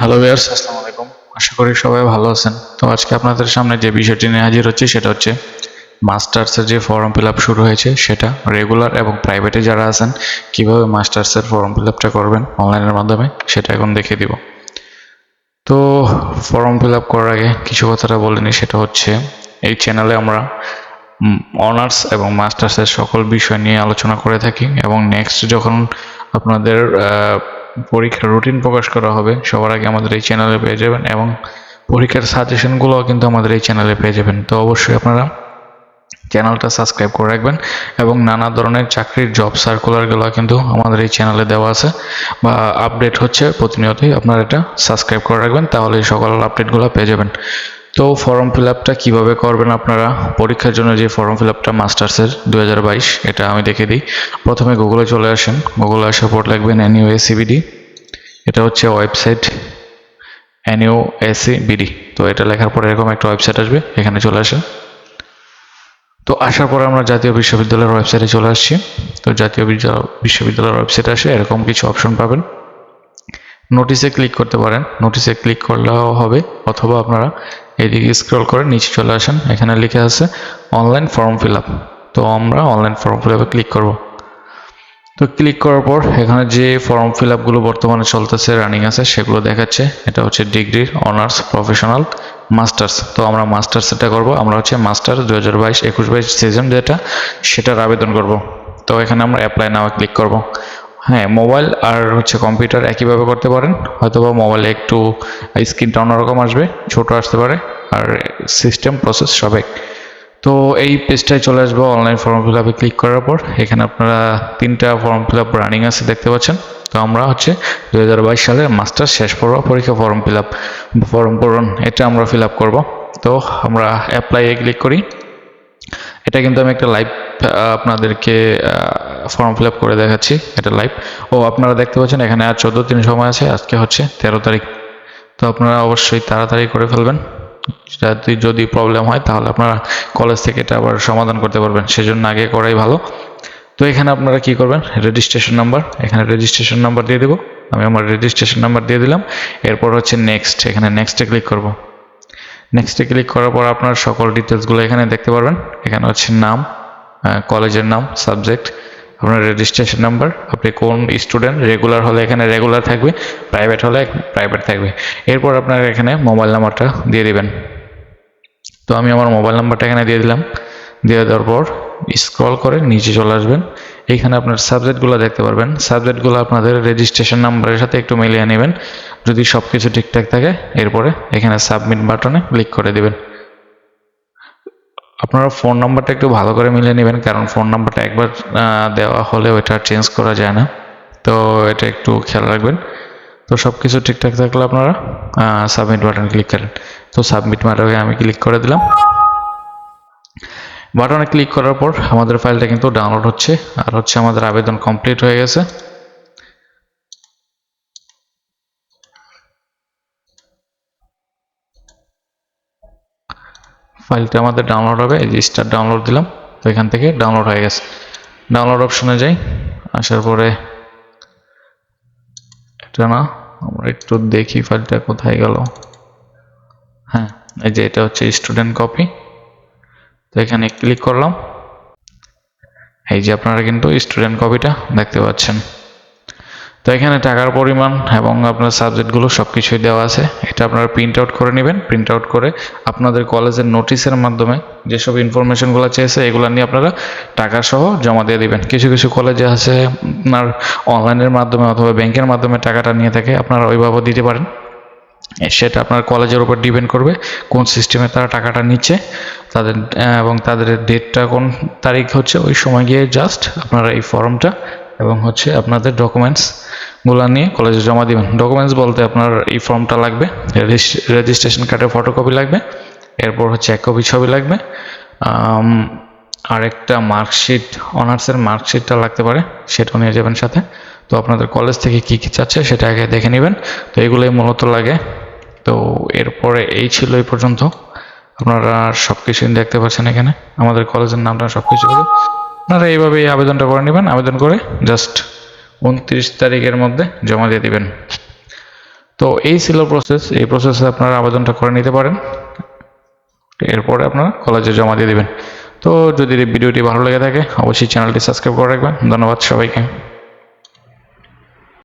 Hello viewers, আসসালামু আলাইকুম। আশা করি সবাই ভালো আছেন। তো আজকে আপনাদের সামনে যে বিষয়টি নিয়ে হাজির হচ্ছি সেটা হচ্ছে মাস্টার্সের যে ফর্ম ফিল আপ শুরু হয়েছে সেটা রেগুলার এবং প্রাইভেটে যারা আছেন কিভাবে মাস্টার্সের ফর্ম ফিল আপটা করবেন অনলাইনের মাধ্যমে সেটা এখন দেখিয়ে দিব। তো ফর্ম ফিল আপ করার আগে কিছু কথাটা বলে নিই, সেটা হচ্ছে এই চ্যানেলে আমরা অনার্স এবং মাস্টার্সের সকল বিষয় নিয়ে আলোচনা করে থাকি এবং নেক্সট যখন আপনাদের পরীক্ষার রুটিন প্রকাশ করা হবে সবার আগে আমাদের এই চ্যানেলে পেয়ে যাবেন এবং পরীক্ষার সাজেশনগুলোও কিন্তু আমাদের এই চ্যানেলে পেয়ে যাবেন। তো অবশ্যই আপনারা চ্যানেলটা সাবস্ক্রাইব করে রাখবেন এবং নানা ধরনের চাকরির জব সার্কুলারগুলো কিন্তু আমাদের এই চ্যানেলে দেওয়া আছে বা আপডেট হচ্ছে প্রতিনিয়তই। আপনারা এটা সাবস্ক্রাইব করে রাখবেন, তাহলে সকল আপডেটগুলো পেয়ে যাবেন। তো ফর্ম ফিল আপটা কীভাবে করবেন আপনারা পরীক্ষার জন্য, যে ফর্ম ফিল আপটা মাস্টার্সের 2022 এটা আমি দেখে দিই। প্রথমে গুগলে চলে আসেন, গুগলে আসার পর লিখবেন NUACBD। এটা হচ্ছে ওয়েবসাইট NUACBD। তো এটা লেখার পর এরকম একটা ওয়েবসাইট আসবে, এখানে চলে আসেন। তো আসার পর আমরা জাতীয় বিশ্ববিদ্যালয়ের ওয়েবসাইটে চলে আসছি। তো জাতীয় বিশ্ববিদ্যালয়ের ওয়েবসাইটে আসে এরকম কিছু অপশন পাবেন। নোটিশে ক্লিক করতে পারেন, নোটিশে ক্লিক করলেও হবে, অথবা আপনারা এদিকে স্ক্রল করে নিচে চলে আসেন, এখানে লিখে আছে অনলাইন ফর্ম ফিল আপ। তো আমরা অনলাইন ফর্ম ফিল আপে ক্লিক করব। তো ক্লিক করার পর এখানে যে ফর্ম ফিল আপগুলো বর্তমানে চলতেছে, রানিং আছে, সেগুলো দেখাচ্ছে। এটা হচ্ছে ডিগ্রির, অনার্স, প্রফেশনাল, মাস্টার্স। তো আমরা মাস্টার্স এটা করবো, আমরা হচ্ছে মাস্টার্স 2022-21-22 সিজন যেটা, সেটার আবেদন করব। তো এখানে আমরা অ্যাপ্লাই নাও ক্লিক করব। হ্যাঁ, মোবাইল আর হচ্ছে কম্পিউটার একইভাবে করতে পারেন, হয়তোবা মোবাইলে একটু স্ক্রিনটা অন্যরকম আসবে, ছোট আসতে পারে, আর সিস্টেম প্রসেস সব এক। তো এই পেজটায় চলে আসবো। অনলাইন ফর্ম ফিল আপে ক্লিক করার পর এখানে আপনারা 3টা ফর্ম ফিল আপ রানিং আছে দেখতে পাচ্ছেন। তো আমরা হচ্ছে 2022 সালের মাস্টার শেষ পরীক্ষা ফর্ম ফিল আপ, ফর্ম পূরণ, এটা আমরা ফিল আপ করবো। তো আমরা অ্যাপ্লাই ক্লিক করি। এটা কিন্তু আমি একটা লাইভ আপনাদেরকে ফর্ম ফিল আপ করে দেখাচ্ছি, এটা লাইভ। ও আপনারা দেখতে পাচ্ছেন এখানে আর 14 দিন সময় আছে, আজকে হচ্ছে 13 তারিখ। তো আপনারা অবশ্যই তাড়াতাড়ি করে ফেলবেন, যদি প্রবলেম হয় তাহলে আপনারা কলেজ থেকে এটা আবার সমাধান করতে পারবেন, সেজন্য আগে করাই ভালো। তো এখানে আপনারা কি করবেন, রেজিস্ট্রেশন নাম্বার, এখানে রেজিস্ট্রেশন নাম্বার দিয়ে দেবো। আমি আমার রেজিস্ট্রেশন নাম্বার দিয়ে দিলাম। এরপর হচ্ছে নেক্সট, এখানে নেক্সটে ক্লিক করব। নেক্সটে ক্লিক করার পর আপনার সকল ডিটেলসগুলো এখানে দেখতে পারবেন। এখানে হচ্ছে নাম, কলেজের নাম, সাবজেক্ট, আপনার রেজিস্ট্রেশন নাম্বার, আপনি কোন স্টুডেন্ট, রেগুলার হলে এখানে রেগুলার থাকবে, প্রাইভেট হলে প্রাইভেট থাকবে। এরপর আপনার এখানে মোবাইল নাম্বারটা দিয়ে দিবেন। তো আমি আমার মোবাইল নাম্বারটা এখানে দিয়ে দিলাম। দিয়ে দেওয়ার পর স্ক্রল করে নিচে চলে আসবেন, এইখানে আপনার সাবজেক্টগুলো দেখতে পারবেন। সাবজেক্টগুলো আপনাদের রেজিস্ট্রেশন নাম্বারের সাথে একটু মিলিয়ে নেবেন, যদি সব কিছু ঠিকঠাক থাকে এরপরে এখানে সাবমিট বাটনে ক্লিক করে দিবেন। আপনারা ফোন নাম্বারটা একটু ভালো করে মিলিয়ে নেবেন, কারণ ফোন নাম্বারটা একবার দেওয়া হলে ওইটা চেঞ্জ করা যায় না, তো এটা একটু খেয়াল রাখবেন। তো সব কিছু ঠিকঠাক থাকলে আপনারা সাবমিট বাটন ক্লিক করেন। তো সাবমিট বাটনে আমি ক্লিক করে দিলাম। বাটনে ক্লিক করার পর আমাদের ফাইলটা কিন্তু ডাউনলোড হচ্ছে, আর হচ্ছে আমাদের আবেদন কমপ্লিট হয়ে গেছে। ফাইলটা আমাদের ডাউনলোড হবে, এই যে স্টার্ট ডাউনলোড দিলাম, তো এখান থেকে ডাউনলোড হয়ে গেছে। ডাউনলোড অপশনে যাই, আসার পরে এটা না, আমরা একটু দেখি ফাইলটা কোথায় গেল। হ্যাঁ, এই যে এটা হচ্ছে স্টুডেন্ট কপি। তো এখানে ক্লিক করলাম, এই যে আপনারা কিন্তু স্টুডেন্ট কপিটা দেখতে পাচ্ছেন। তো এখানে টাকার পরিমাণ এবং আপনার সাবজেক্টগুলো সব কিছুই দেওয়া আছে। এটা আপনারা প্রিন্ট আউট করে নেবেন। প্রিন্ট আউট করে আপনাদের কলেজের নোটিশের মাধ্যমে যেসব ইনফরমেশনগুলো চেয়েছে এগুলো নিয়ে আপনারা টাকা সহ জমা দিয়ে দিবেন। কিছু কিছু কলেজে আছে আপনার অনলাইনের মাধ্যমে অথবা ব্যাংকের মাধ্যমে টাকাটা নিয়ে থাকে, আপনারা ওইভাবে দিতে পারেন। সেটা আপনার কলেজের উপর ডিপেন্ড করবে কোন সিস্টেমে তারা টাকাটা নিচ্ছে, তাদের এবং তাদের ডেটটা কোন তারিখ হচ্ছে, ওই সময় গিয়ে জাস্ট আপনারা এই ফর্মটা এবং হচ্ছে আপনাদের ডকুমেন্টসগুলো নিয়ে কলেজে জমা দিবেন। ডকুমেন্টস বলতে আপনার এই ফর্মটা লাগবে, রেজিস্ট্রেশন কার্ডের ফটোকপি লাগবে, এরপর হচ্ছে 1 কপি ছবি লাগবে, আর একটা মার্কশিট, অনার্সের মার্কশিটটা লাগতে পারে, সেটাও নিয়ে যাবেন সাথে। তো আপনাদের কলেজ থেকে কী কী চাচ্ছে সেটা আগে দেখে নেবেন। তো এগুলোই মূলত লাগে। তো এরপরে এই ছিল এই পর্যন্ত, আপনারা সব কিছুই দেখতে পাচ্ছেন এখানে আমাদের কলেজের নামটা সব কিছু। আপনারা এইভাবেই আবেদনটা করে নেবেন, আবেদন করে জাস্ট 29 তারিখের মধ্যে জমা দিয়ে দিবেন। তো এই ছিল প্রসেস। এই প্রসেসে আপনারা আবেদনটা করে নিতে পারেন, এরপরে আপনারা কলেজে জমা দিয়ে দেবেন। তো যদি ভিডিওটি ভালো লেগে থাকে অবশ্যই চ্যানেলটি সাবস্ক্রাইব করে রাখবেন। ধন্যবাদ সবাইকে।